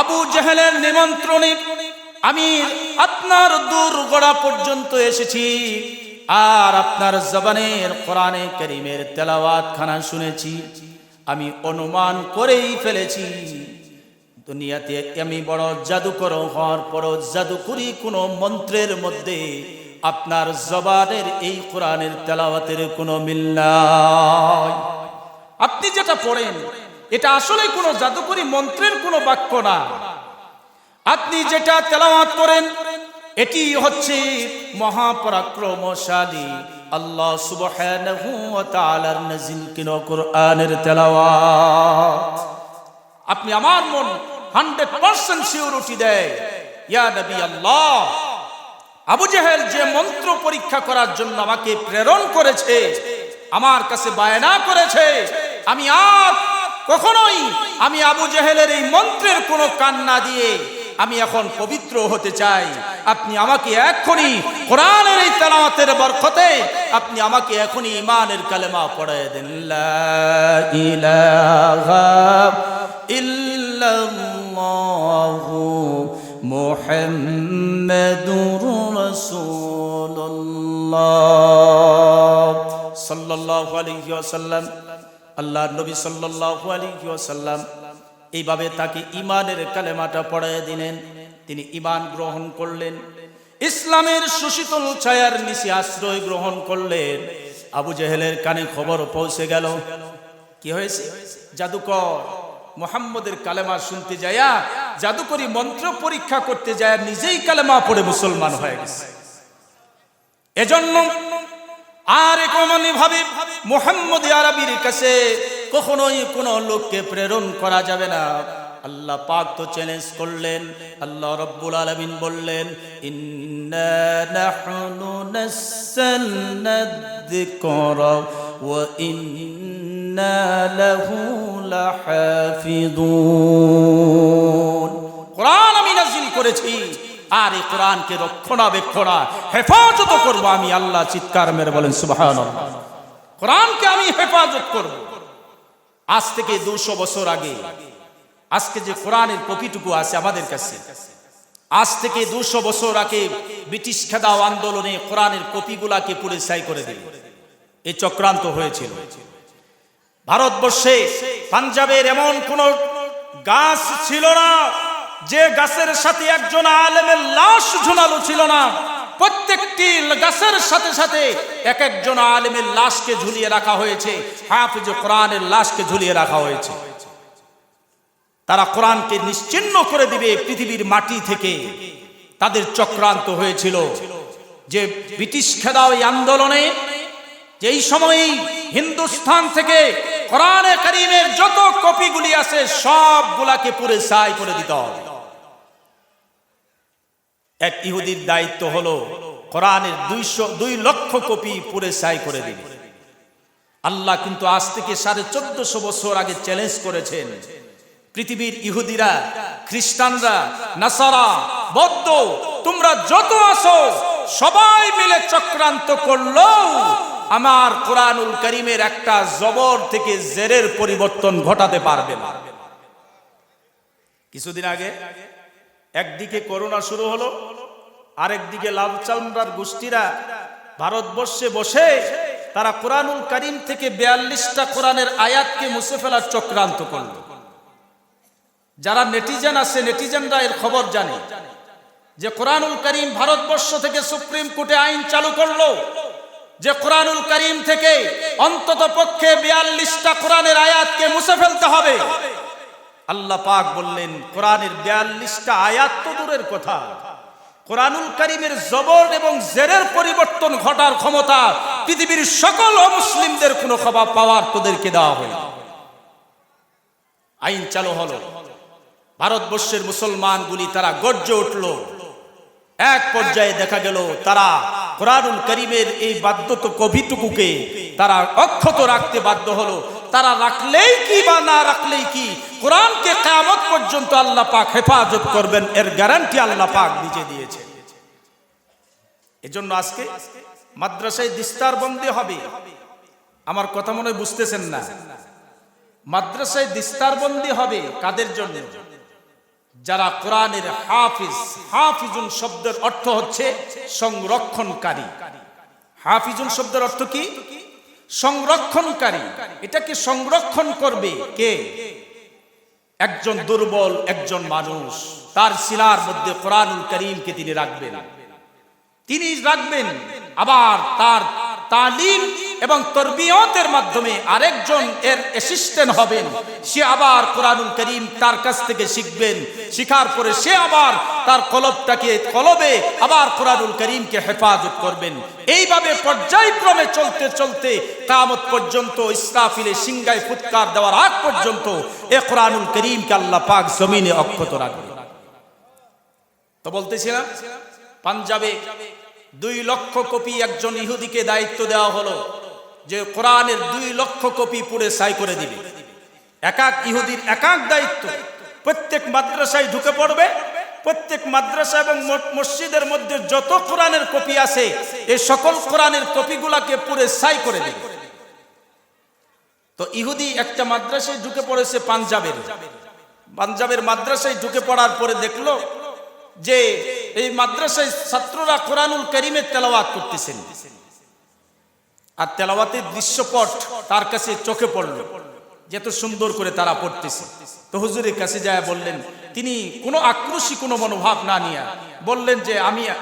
আবু জেহেলের নিমন্ত্রণে আমি আপনার দূরগড়া পর্যন্ত এসেছি, আর আপনার জবানের কোরআনে কারীমের তেলাওয়াত খানা শুনেছি। আমি অনুমান করেই ফেলেছি দুনিয়াতে আমি বড় জাদুকর হওয়ার পর জাদুকরি কোনো মন্ত্রের মধ্যে আপনার জবানের এই কোরআনের তেলাওয়াতের কোনো মিল নাই। আপনি যেটা পড়েন এটা আসলে কোনো জাদুকরি মন্ত্রের কোনো বাক্য না। আপনি যেটা তেলাওয়াত করেন এটি হচ্ছে মহাপরাক্রমশালী আল্লাহ সুবহানাহু ওয়া তাআলার নাযিলকৃত কোরআনের তেলাওয়াত। আপনি আমার মন 100% সিউরিটি দেয়, ইয়া নবী আল্লাহ, আবু জেহেল যে মন্ত্র পরীক্ষা করার জন্য আমাকে প্রেরণ করেছে, আমার কাছে বায়না করেছে, আমি আর কখনোই আমি আবু জেহেলের এই মন্ত্রের কোনো কান না দিয়ে আমি এখন পবিত্র হতে চাই। আপনি আমাকে এখনই কোরআনের এই তেলাওয়াতের বরকতে আপনি আমাকে এখনই ঈমানের কালেমা পড়ায় দেন, লা ইলাহা ইল্লাল্লাহু মুহাম্মাদুর রাসূলুল্লাহ সাল্লাল্লাহু আলাইহি ওয়াসাল্লাম। আল্লাহর নবী সাল্লাল্লাহু আলাইহি ওয়াসাল্লাম এইভাবে তাকে ঈমানের কালেমাটা পড়ায় দিলেন। তিনি ঈমান গ্রহণ করলেন, ইসলামের সুশীতল ছায়ার নিচে আশ্রয় গ্রহণ করলেন। আবু জেহেলের কানে খবর পৌঁছে গেল, কি হয়েছে? জাদুকর মুহাম্মদের কালেমা শুনতে যায়া, জাদুকরি মন্ত্র পরীক্ষা করতে যায়, নিজেই কালেমা পড়ে মুসলমান হয়ে গেছে। এজন্য আর একমনি ভাবে মুহাম্মদ আরবির কাছে কখনোই কোনো লোককে প্রেরণ করা যাবে না। আল্লাহ পাক তো চ্যালেঞ্জ করলেন। আল্লাহ রাব্বুল আলামিন বললেন, ইন্না নাহনু নাযালনা যিকরা ওয়া ইন্না লাহু লাহাফিযুন। কোরআন আমি নাযিল করেছি, আর এই কোরআনকে রক্ষণাবেক্ষণা হেফাজত করব আমি আল্লাহ। চিৎকার মেরে বলেন সুবহানাল্লাহ। কোরআনকে আমি হেফাজত করব। আজ থেকে 200 বছর আগে, আজকে যে কোরআনের কপিটুকু আছে আমাদের কাছে, আজ থেকে 200 বছর আগে ব্রিটিশ খেদাও আন্দোলনে কোরআনের কপিগুলাকে পুড়ে ছাই করে দিল। এই চক্রান্ত হয়েছিল। ভারতবর্ষে পাঞ্জাবের এমন কোন গাছ ছিল না যে গাছের সাথে একজন আলেমের লাশ ঝুলানো ছিল না। প্রত্যেকটি গাছের সাথে সাথে এক একজন আলেমের লাশকে ঝুলিয়ে রাখা হয়েছে, হাফিজ কোরআনের লাশকে ঝুলিয়ে রাখা হয়েছে। তারা কোরআনকে নিশ্চিহ্ন করে দিবে পৃথিবীর মাটি থেকে। তাদের চক্রান্ত হয়েছিল যে ব্রিটিশ খেদাও আন্দোলনে যেই সময় হিন্দুস্তান থেকে কোরআনে কারীমের যত কপিগুলি আছে সবগুলাকে পুড়ে ছাই করে দিতে হবে। এক ইহুদির দায়িত্ব হলো কোরআনের 2 লক্ষ কপি পুড়ে ছাই করে দিবে। আল্লাহ কিন্তু আজ থেকে 1450 বছর আগে চ্যালেঞ্জ করেছেন, পৃথিবীর ইহুদিরা, খ্রিস্টানরা, নাসারা, বৌদ্ধ, তোমরা যত আছো সবাই মিলে চক্রান্ত করলো আমার কোরআনুল কারীমের একটা জবর থেকে জেরের পরিবর্তন ঘটাতে পারবে না। কিছুদিন আগে একদিকে করোনা শুরু হলো, আরেকদিকে লাল চামড়ার গোষ্ঠীরা ভারতবর্ষে বসে তারা কোরআনুল কারীম থেকে 42টা কোরআনের আয়াতকে মুছে ফেলার চক্রান্ত করলো। যারা নেটিজেন আছে, নেটিজেনরা এর খবর জানে যে কোরআনুল কারীম ভারতবর্ষ থেকে সুপ্রিম কোর্টে আইন চালু করলো যে কোরআনুল কারীম থেকে অন্তত পক্ষে 42টা কোরআনের আয়াতকে মুছে ফেলতে হবে। আল্লাহ পাক বললেন, কোরআনের 42টা আয়াত তো দূরের কথা, কোরআনুল কারীমের জবর এবং জেরের পরিবর্তন ঘটার ক্ষমতা পৃথিবীর সকল অমুসলিমদের কোনো খবর পাওয়ার তোদেরকে দেওয়া হয়। আইন চালু হলো, ভারতবর্ষের মুসলমানগুলি তারা গর্জে উঠল। এক পর্যায়ে দেখা গেল তারা কোরআনুল কারীমের এই বাধ্যত কবিটুকুকে তারা অক্ষত রাখতে বাধ্য হলো। তারা রাখলেই কি বা না রাখলেই কি, কোরআনকে কিয়ামত পর্যন্ত আল্লাহ পাক হেফাজত করবেন, এর গ্যারান্টি আল্লাহ পাক নিজে দিয়েছে। এজন্য আজকে মাদ্রাসায় দিস্তার বন্দি হবে। আমার কথা মনে বুঝতেছেন না? মাদ্রাসায় দিস্তার বন্দি হবে কাদের জন্য? যারা কোরআনের হাফিজ, হাফিজুন শব্দের অর্থ হচ্ছে সংরক্ষণকারী। হাফিজুন শব্দের অর্থ কি? সংরক্ষণকারী। এটাকে সংরক্ষণ করবে কে? একজন দুর্বল একজন মানুষ, তার সিনার মধ্যে কোরআনুল কারীমকে তিনি রাখবেন, আবার তার তালিম এবং তরবিয়তের মাধ্যমে আরেকজন এর অ্যাসিস্ট্যান্ট হবেন, সে আবার কোরআনুল কারীম তার কাছ থেকে শিখবেন, শিখার পরে সে আবার তার কলবে আবার কোরআনুল কারীমকে হেফাজত করবেন। এইভাবে পর্যায়ক্রমে চলতে চলতে কিয়ামত পর্যন্ত, ইসরাফিলের সিংহায় ফুৎকার দেওয়ার আগ পর্যন্ত এ কোরআনুল কারীমকে আল্লাহ পাক জমিনে অক্ষত রাখবেন। তো বলতেছিলাম, পাঞ্জাবে 2 লক্ষ কপি একজন ইহুদিকে দায়িত্ব দেওয়া হলো যে কোরআনের 2 লক্ষ কপি পুড়ে ছাই করে দিবে। এক ইহুদির এক দায়িত্ব। প্রত্যেক মাদ্রাসায় ঢুকে পড়বে, প্রত্যেক মাদ্রাসা এবং মসজিদের মধ্যে যত কোরআনের কপি আছে এই সকল কোরআনের কপিগুলাকে পুড়ে ছাই করে দিবে। তো ইহুদি একটা মাদ্রাসায় ঢুকে পড়েছে পাঞ্জাবের মাদ্রাসায় ঢুকে পড়ার পরে দেখলো যে এই মাদ্রাসায় ছাত্ররা কোরআনুল কারীমের তেলাওয়াত করতেছেন, আর তেলাওয়াতের দৃশ্যপট তার কাছে চোখে পড়লো যে এত সুন্দর করে তারা পড়তেছে। তো হুজুরের কাছে যায় বললেন, তিনি কোনো আক্রোশী কোনো মনোভাব না নিয়ে বললেন যে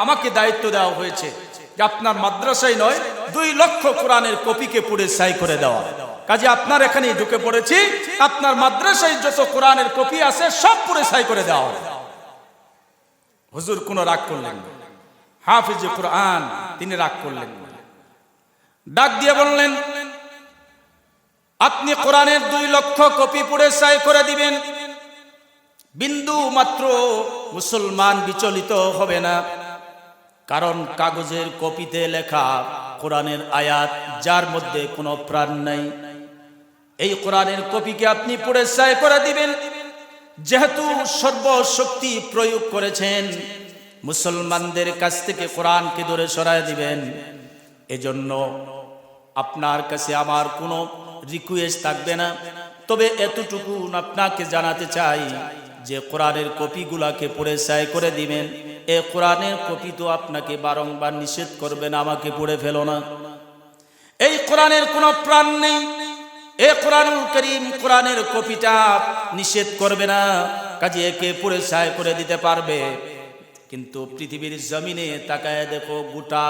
আমাকে দায়িত্ব দেওয়া হয়েছে যে আপনার মাদ্রাসায় নয় 2 লক্ষ কোরআনের কপিকে পুড়ে ছাই করে দেওয়া, কাজে আপনার এখানে ঢুকে পড়েছি, আপনার মাদ্রাসায় যত কোরআনের কপি আছে সব পুড়ে ছাই করে দেওয়া। হুজুর কোনো রাগ করলেন না, হাফিজে কোরআন তিনি রাগ করলেন না, ডাক দিয়ে বললেন, আপনি কোরআনের 2 লক্ষ কপি পুড়ে ছাই করে দিবেন, বিন্দু মাত্র মুসলমান বিচলিত হবে না, কারণ কাগজের কপিতে লেখা কোরআনের আয়াত যার মধ্যে কোনো প্রাণ নাই, এই কোরআনের কপিকে আপনি পুড়ে ছাই করে দিবেন। যেহেতু সর্বশক্তি প্রয়োগ করেছেন, মুসলমানদের কাছ থেকে কোরআনকে দূরে সরায় দিবেন, এজন্য আপনার কাছে আমার কোনো রিকোয়েস্ট থাকবে না। তবে এতটুকু আপনাকে জানাতে চাই যে কোরআনের কপিগুলাকে পুড়ে ছাই করে দিবেন, এ কোরআনের কপি তো আপনাকে বারংবার নিষেধ করবেন আমাকে পুড়ে ফেলো না, এই কোরআনের কোনো প্রাণ নেই, এ কোরআনুল কারীম কোরআনের কপিটা নিষেধ করবে না, কাজে একে পুড়ে ছাই করে দিতে পারবে। কিন্তু পৃথিবীর জমিনে তাকায় দেখো, গোটা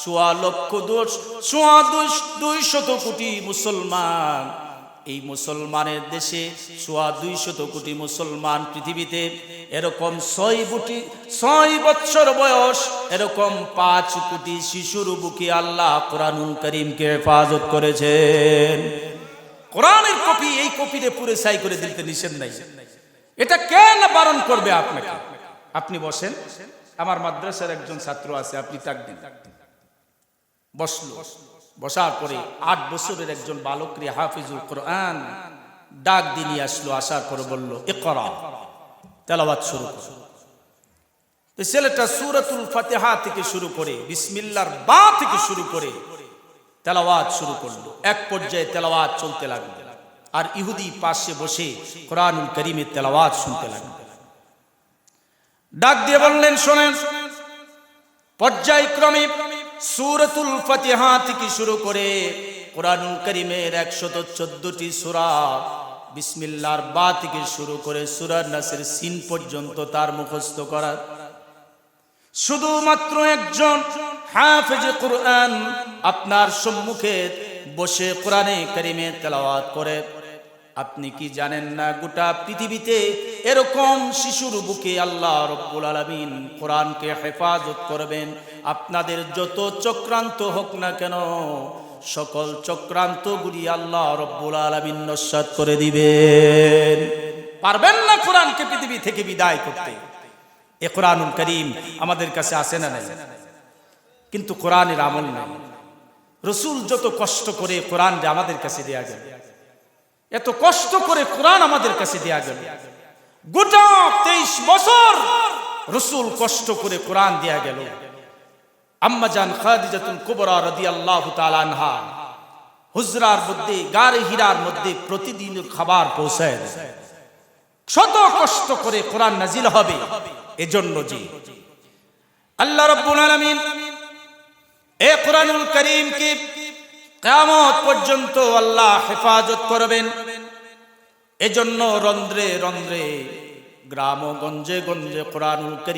200 কোটি মুসলমান, এই মুসলমানের দেশে 200 কোটি মুসলমান পৃথিবীতে, এরকম 6 বছর বয়স এরকম 5 কোটি শিশুর বুকে আল্লাহ কোরআনুল কারীমকে হেফাজত করেছেন। কোরআনের কপি, এই কপিতে পুড়ে ছাই করে দিতে নিষেধ নাই, এটা কেন বারণ করবে আপনাকে? আপনি বসেন, আমার মাদ্রাসার একজন ছাত্র আছে, আপনি ডাক দিন, বসলো, বসার পরে 8 বছরের একজন বালকরে হাফিজুল কোরআন ডাক দিয়ে আসলো, আসার পরে বলল, ইকরা, তেলাওয়াত শুরু করো। তো ছেলেটা সূরাতুল ফাতিহা থেকে শুরু করে বিসমিল্লাহর বা থেকে শুরু করে তেলাওয়াত শুরু করলো। এক পর্যায়ে তেলাওয়াত চলতে লাগলো, আর ইহুদি পাশে বসে কোরআনুল কারীমের তেলাওয়াত শুনতে লাগলো। ডাক দিয়ে বললেন, শোনেন, পর্যায়ক্রমে সূরাতুল ফাতিহা থেকে শুরু করে কোরআনুল কারীমের 114টি সূরা, বিসমিল্লাহর বা থেকে শুরু করে সূরা নাসের সিন পর্যন্ত তার মুখস্থ করা। শুধুমাত্র একজন হাফেজে কোরআন আপনার সম্মুখে বসে কোরআনে কারীমের তেলাওয়াত করে। আপনি কি জানেন না, গোটা পৃথিবীতে এরকম শিশুর বুকে আল্লাহ রব্বুল আলামিন কোরআনকে হেফাজত করবেন। আপনাদের যত চক্রান্ত হোক না কেন, সকল চক্রান্তগুলি আল্লাহ রব্বুল আলামিন নস্যাৎ করে দিবেন। পারবেন না কোরআনকে পৃথিবী থেকে বিদায় করতে। এ কোরআনুল কারীম আমাদের কাছে আসে না নাই, কিন্তু কোরআনের আমল নাই। রাসূল যত কষ্ট করে কোরআন আমাদের কাছে দেয়া গেল, এত কষ্ট করে কোরআন আমাদের কাছে দেয়া গেল, গোটা 23 বছর রাসূল কষ্ট করে কোরআন দেয়া গেল। আম্মা জান খাদিজাতুল কুবরা রাদিয়াল্লাহু তাআলা আনহা হুজরার মধ্যে, গারে হীরার মধ্যে প্রতিদিন খাবার পৌঁছায় দেয়। শত কষ্ট করে কোরআন নাজিল হবে এজন্য জি আল্লাহ রাব্বুল আলামিন এই কোরআনুল কারীমকে কিয়ামত পর্যন্ত আল্লাহ হেফাজত করবেন। এজন্য রন্ধ্রে রন্ধ্রে গ্রাম ও গঞ্জে গঞ্জে কোরআনুল কারীম